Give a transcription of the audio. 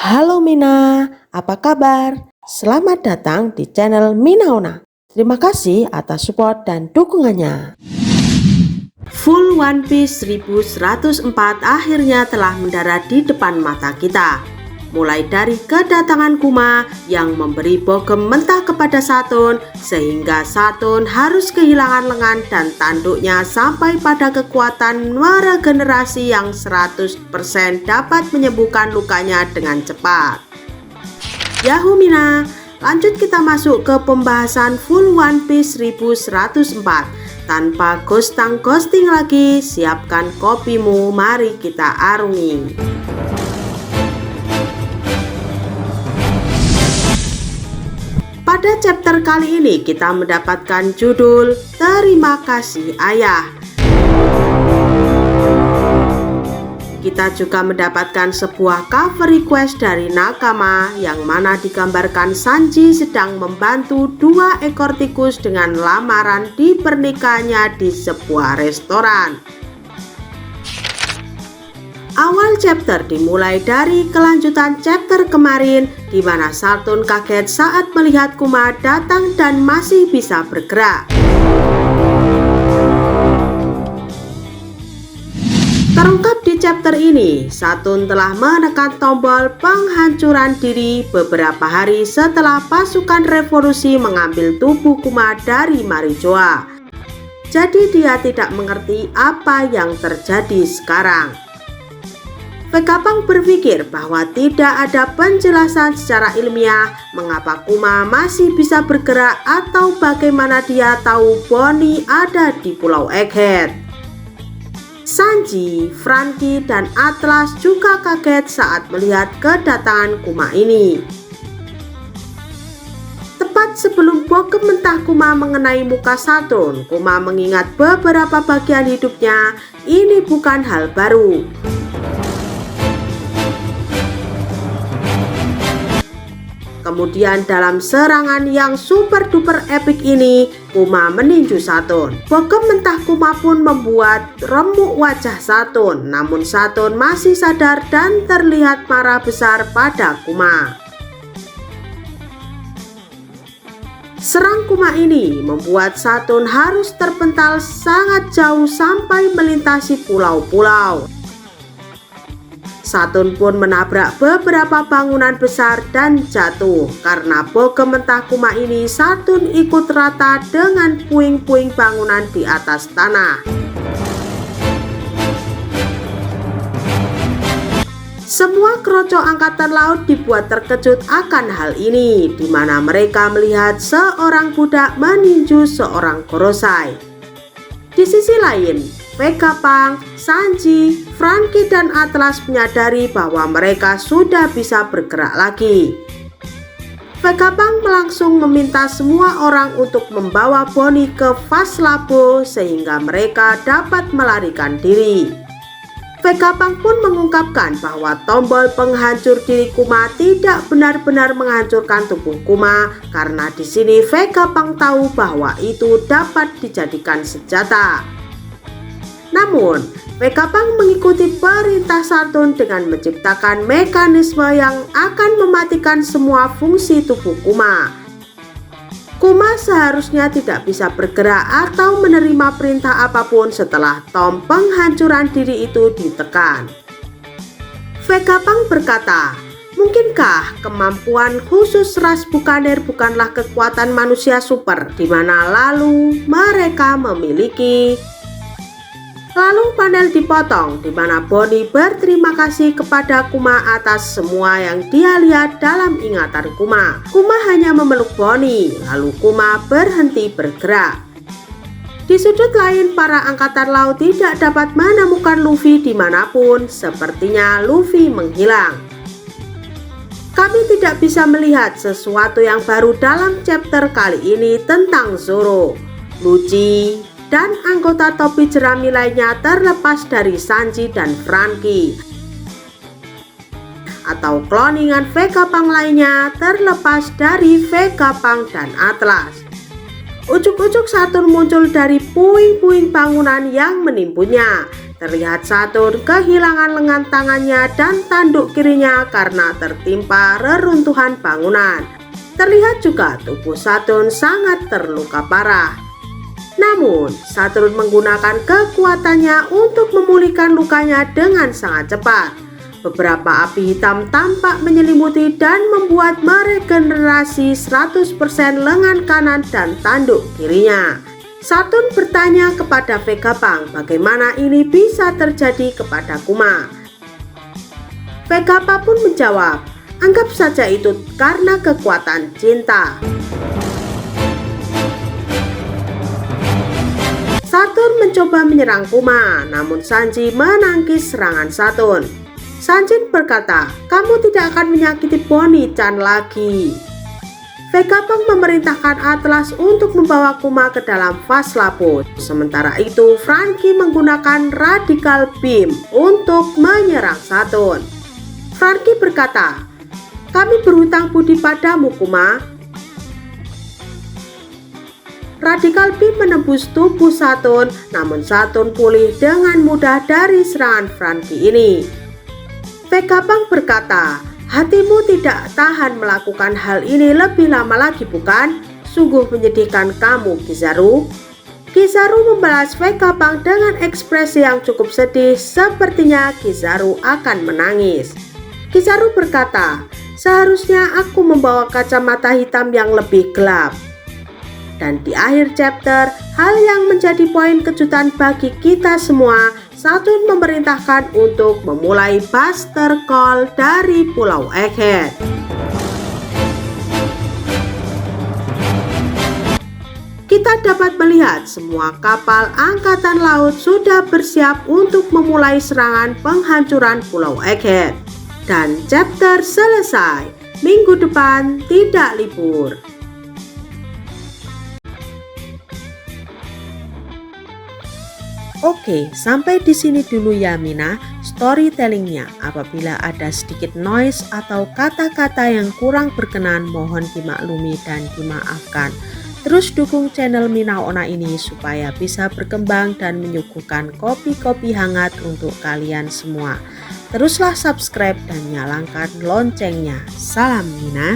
Halo Mina, apa kabar? Selamat datang di channel Minaona. Terima kasih atas support dan dukungannya. Full One Piece 1104 akhirnya telah mendarat di depan mata kita. Mulai dari kedatangan Kuma yang memberi bogem mentah kepada Saturn, sehingga Saturn harus kehilangan lengan dan tanduknya sampai pada kekuatan meregenerasi yang 100% dapat menyembuhkan lukanya dengan cepat. Yahoo Mina, lanjut kita masuk ke pembahasan Full One Piece 1104. Tanpa ghosting lagi, siapkan kopimu, mari kita arungi. Pada chapter kali ini kita mendapatkan judul Terima Kasih Ayah. Kita juga mendapatkan sebuah cover request dari Nakama yang mana digambarkan Sanji sedang membantu 2 ekor tikus dengan lamaran di pernikahannya di sebuah restoran. Awal chapter dimulai dari kelanjutan chapter kemarin di mana Saturn kaget saat melihat Kuma datang dan masih bisa bergerak. Terungkap di chapter ini, Saturn telah menekan tombol penghancuran diri beberapa hari setelah pasukan revolusi mengambil tubuh Kuma dari Marijoa. Jadi dia tidak mengerti apa yang terjadi sekarang. Vegapunk berpikir bahwa tidak ada penjelasan secara ilmiah mengapa Kuma masih bisa bergerak atau bagaimana dia tahu Bonnie ada di Pulau Egghead. Sanji, Franky, dan Atlas juga kaget saat melihat kedatangan Kuma ini. Tepat sebelum bogem mentah Kuma mengenai muka Saturn, Kuma mengingat beberapa bagian hidupnya. Ini bukan hal baru. Kemudian dalam serangan yang super duper epic ini, Kuma meninju Saturn. Bogem mentah Kuma pun membuat remuk wajah Saturn, namun Saturn masih sadar dan terlihat marah besar pada Kuma. Serang Kuma ini membuat Saturn harus terpental sangat jauh sampai melintasi pulau-pulau. Saturn pun menabrak beberapa bangunan besar dan jatuh. Karena bogem mentah Kuma ini, Saturn ikut rata dengan puing-puing bangunan di atas tanah. Semua kroco angkatan laut dibuat terkejut akan hal ini, di mana mereka melihat seorang budak meninju seorang Gorosei. Di sisi lain, Vegapunk, Sanji, Franky, dan Atlas menyadari bahwa mereka sudah bisa bergerak lagi. Vegapunk langsung meminta semua orang untuk membawa Bonnie ke Fast Labo sehingga mereka dapat melarikan diri. Vegapunk pun mengungkapkan bahwa tombol penghancur diri Kuma tidak benar-benar menghancurkan tubuh Kuma karena di sini Vegapunk tahu bahwa itu dapat dijadikan senjata. Namun, Vegapunk mengikuti perintah Saturn dengan menciptakan mekanisme yang akan mematikan semua fungsi tubuh Kuma. Kuma seharusnya tidak bisa bergerak atau menerima perintah apapun setelah tom penghancuran diri itu ditekan. Vegapunk berkata, mungkinkah kemampuan khusus ras bukaner bukanlah kekuatan manusia super, di mana lalu mereka memiliki. Lalu panel dipotong di mana Bonnie berterima kasih kepada Kuma atas semua yang dia lihat dalam ingatan Kuma. Kuma hanya memeluk Bonnie, lalu Kuma berhenti bergerak. Di sudut lain, para angkatan laut tidak dapat menemukan Luffy dimanapun, sepertinya Luffy menghilang. Kami tidak bisa melihat sesuatu yang baru dalam chapter kali ini tentang Zoro, Lucci, dan anggota topi jerami lainnya terlepas dari Sanji dan Franky, atau kloningan Vegapunk lainnya terlepas dari Vegapunk dan Atlas. Ujuk-ujuk Saturn muncul dari puing-puing bangunan yang menimbunnya. Terlihat Saturn kehilangan lengan tangannya dan tanduk kirinya karena tertimpa reruntuhan bangunan. Terlihat juga tubuh Saturn sangat terluka parah. Namun, Saturn menggunakan kekuatannya untuk memulihkan lukanya dengan sangat cepat. Beberapa api hitam tampak menyelimuti dan membuat meregenerasi 100% lengan kanan dan tanduk kirinya. Saturn bertanya kepada Vegapunk bagaimana ini bisa terjadi kepada Kuma. Vegapunk pun menjawab, anggap saja itu karena kekuatan cinta. Saturn mencoba menyerang Kuma, namun Sanji menangkis serangan Saturn. Sanjin berkata, kamu tidak akan menyakiti Bonnie-chan lagi. Vegapunk memerintahkan Atlas untuk membawa Kuma ke dalam Fast Labo. Sementara itu, Franky menggunakan Radical Beam untuk menyerang Saturn. Franky berkata, kami berhutang budi padamu, Kuma. Radical Beam menembus tubuh Saturn, namun Saturn pulih dengan mudah dari serangan Franky ini. Vegapunk berkata, hatimu tidak tahan melakukan hal ini lebih lama lagi bukan? Sungguh menyedihkan kamu, Kizaru. Kizaru membalas Vegapunk dengan ekspresi yang cukup sedih, sepertinya Kizaru akan menangis. Kizaru berkata, seharusnya aku membawa kacamata hitam yang lebih gelap. Dan di akhir chapter, hal yang menjadi poin kejutan bagi kita semua, Saturn memerintahkan untuk memulai Buster Call dari Pulau Egghead. Kita dapat melihat semua kapal angkatan laut sudah bersiap untuk memulai serangan penghancuran Pulau Egghead. Dan chapter selesai. Minggu depan tidak libur. Oke, sampai di sini dulu ya Mina storytellingnya. Apabila ada sedikit noise atau kata-kata yang kurang berkenan, mohon dimaklumi dan dimaafkan. Terus dukung channel Mina Ona ini supaya bisa berkembang dan menyuguhkan kopi-kopi hangat untuk kalian semua. Teruslah subscribe dan nyalakan loncengnya. Salam Mina.